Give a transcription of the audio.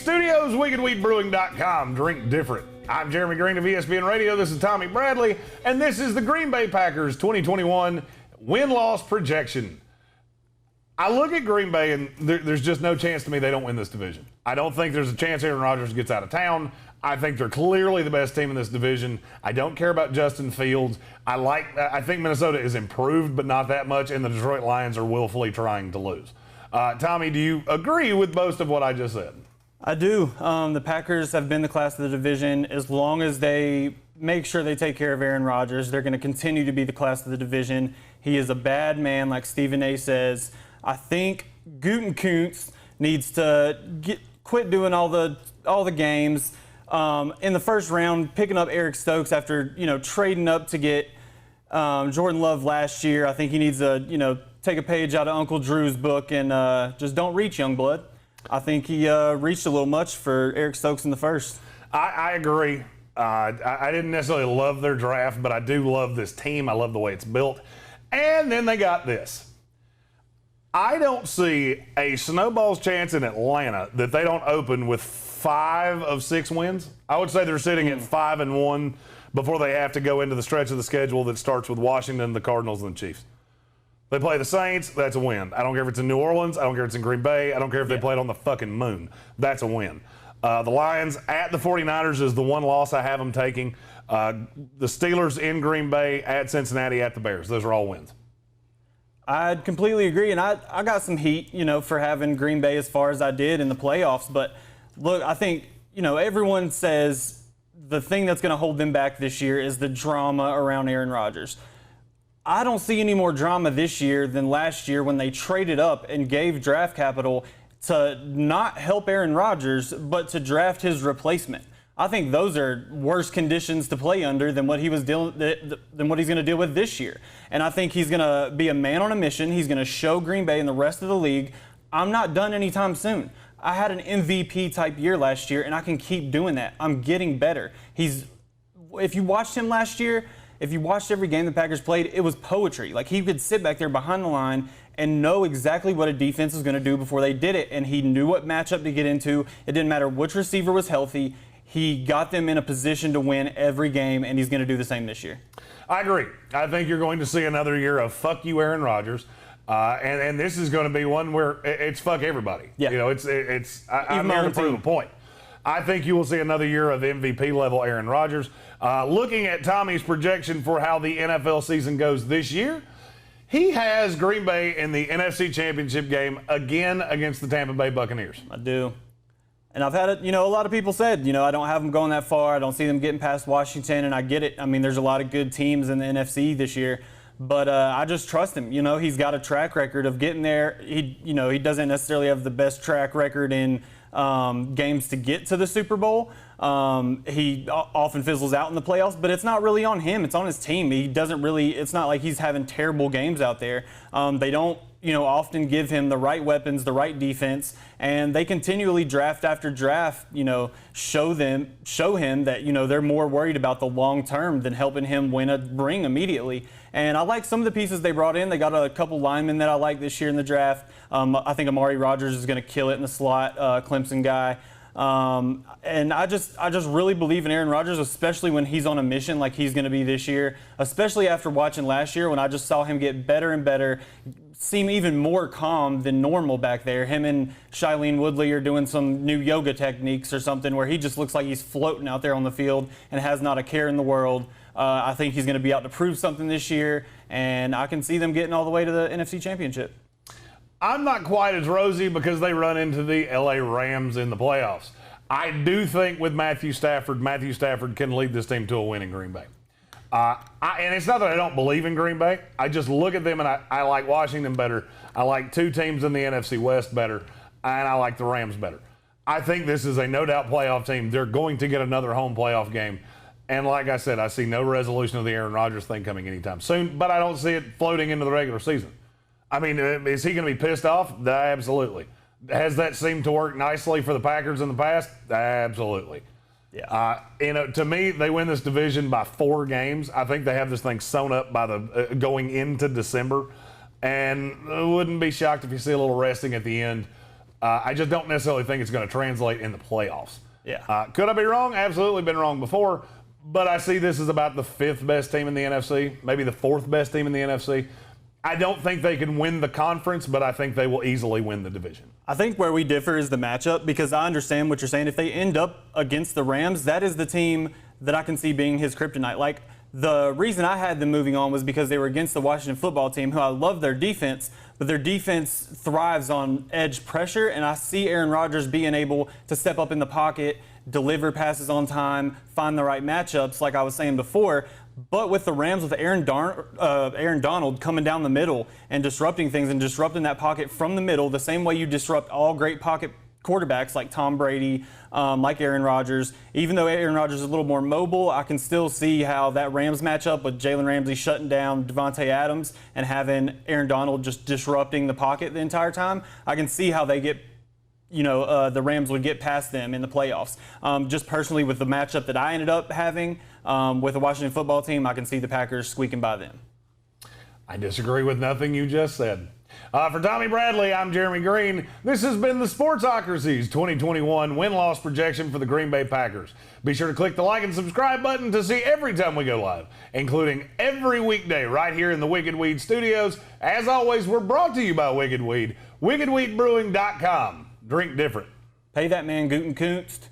Studios, wickedweedbrewing.com. Drink different. I'm Jeremy Greene of ESPN Radio. This is Tommy Bradley, and this is the Green Bay Packers 2021 win-loss projection. I look at Green Bay, and there's just no chance to me they don't win this division. I don't think there's a chance Aaron Rodgers gets out of town. I think they're clearly the best team in this division. I don't care about Justin Fields. I think Minnesota is improved, but not that much, and the Detroit Lions are willfully trying to lose. Tommy, do you agree with most of what I just said? I do. The Packers have been the class of the division. As long as they make sure they take care of Aaron Rodgers, they're going to continue to be the class of the division. He is a bad man, like Stephen A. says. I think Gutekunst needs to quit doing all the games. In the first round, picking up Eric Stokes after trading up to get Jordan Love last year. I think he needs to take a page out of Uncle Drew's book and just don't reach, young blood. I think he reached a little much for Eric Stokes in the first. I agree. I didn't necessarily love their draft, but I do love this team. I love the way it's built. And then they got this. I don't see a snowball's chance in Atlanta that they don't open with 5 of 6 wins. I would say they're sitting at 5-1 before they have to go into the stretch of the schedule that starts with Washington, the Cardinals, and the Chiefs. They play the Saints, that's a win. I don't care if it's in New Orleans, I don't care if it's in Green Bay, I don't care if they played on the fucking moon. That's a win. The Lions at the 49ers is the one loss I have them taking. The Steelers in Green Bay, at Cincinnati, at the Bears. Those are all wins. I completely agree, and I got some heat, for having Green Bay as far as I did in the playoffs. But look, I think, everyone says the thing that's going to hold them back this year is the drama around Aaron Rodgers. I don't see any more drama this year than last year when they traded up and gave draft capital to not help Aaron Rodgers, but to draft his replacement. I think those are worse conditions to play under than what he was than what he's going to deal with this year. And I think he's going to be a man on a mission. He's going to show Green Bay and the rest of the league, I'm not done anytime soon. I had an MVP type year last year, and I can keep doing that. I'm getting better. If you watched him last year, if you watched every game the Packers played, it was poetry. Like, he could sit back there behind the line and know exactly what a defense was going to do before they did it. And he knew what matchup to get into. It didn't matter which receiver was healthy. He got them in a position to win every game, and he's going to do the same this year. I agree. I think you're going to see another year of fuck you, Aaron Rodgers. And this is going to be one where it's fuck everybody. Yeah. I'm here to prove a point. I think you will see another year of MVP level Aaron Rodgers. Looking at Tommy's projection for how the NFL season goes this year, he has Green Bay in the NFC Championship game again against the Tampa Bay Buccaneers. I do. And I've had it, a lot of people said, I don't have them going that far. I don't see them getting past Washington, and I get it. I mean, there's a lot of good teams in the NFC this year. But I just trust him. He's got a track record of getting there. He doesn't necessarily have the best track record in games to get to the Super Bowl. He often fizzles out in the playoffs, but it's not really on him. It's on his team. It's not like he's having terrible games out there. They don't, often give him the right weapons, the right defense, and they continually draft after draft, show him that, they're more worried about the long term than helping him win a ring immediately. And I like some of the pieces they brought in. They got a couple linemen that I like this year in the draft. I think Amari Rodgers is going to kill it in the slot, Clemson guy. And I just really believe in Aaron Rodgers, especially when he's on a mission like he's going to be this year, especially after watching last year when I just saw him get better and better, seem even more calm than normal back there. Him and Shailene Woodley are doing some new yoga techniques or something where he just looks like he's floating out there on the field and has not a care in the world. I think he's going to be out to prove something this year, and I can see them getting all the way to the NFC Championship. I'm not quite as rosy because they run into the LA Rams in the playoffs. I do think with Matthew Stafford can lead this team to a win in Green Bay. And it's not that I don't believe in Green Bay. I just look at them and I like Washington better. I like 2 teams in the NFC West better, and I like the Rams better. I think this is a no-doubt playoff team. They're going to get another home playoff game. And like I said, I see no resolution of the Aaron Rodgers thing coming anytime soon, but I don't see it floating into the regular season. I mean, is he going to be pissed off? Absolutely. Has that seemed to work nicely for the Packers in the past? Absolutely. Yeah. To me, they win this division by 4 games. I think they have this thing sewn up by the going into December, and I wouldn't be shocked if you see a little resting at the end. I just don't necessarily think it's going to translate in the playoffs. Yeah. Could I be wrong? Absolutely been wrong before, but I see this as about the 5th best team in the NFC, maybe the 4th best team in the NFC. I don't think they can win the conference, but I think they will easily win the division. I think where we differ is the matchup, because I understand what you're saying. If they end up against the Rams, that is the team that I can see being his kryptonite. Like, the reason I had them moving on was because they were against the Washington football team, who I love their defense, but their defense thrives on edge pressure, and I see Aaron Rodgers being able to step up in the pocket, deliver passes on time, find the right matchups, like I was saying before. But with the Rams, with Aaron Donald coming down the middle and disrupting things and disrupting that pocket from the middle, the same way you disrupt all great pocket quarterbacks like Tom Brady, like Aaron Rodgers. Even though Aaron Rodgers is a little more mobile, I can still see how that Rams matchup with Jalen Ramsey shutting down Devontae Adams and having Aaron Donald just disrupting the pocket the entire time, I can see how they get, the Rams would get past them in the playoffs. Just personally with the matchup that I ended up having with the Washington football team, I can see the Packers squeaking by them. I disagree with nothing you just said. For Tommy Bradley, I'm Jeremy Greene. This has been the Sportsocracy's 2021 win-loss projection for the Green Bay Packers. Be sure to click the like and subscribe button to see every time we go live, including every weekday right here in the Wicked Weed studios. As always, we're brought to you by Wicked Weed, wickedweedbrewing.com. Drink different. Pay that man Guten Kunst.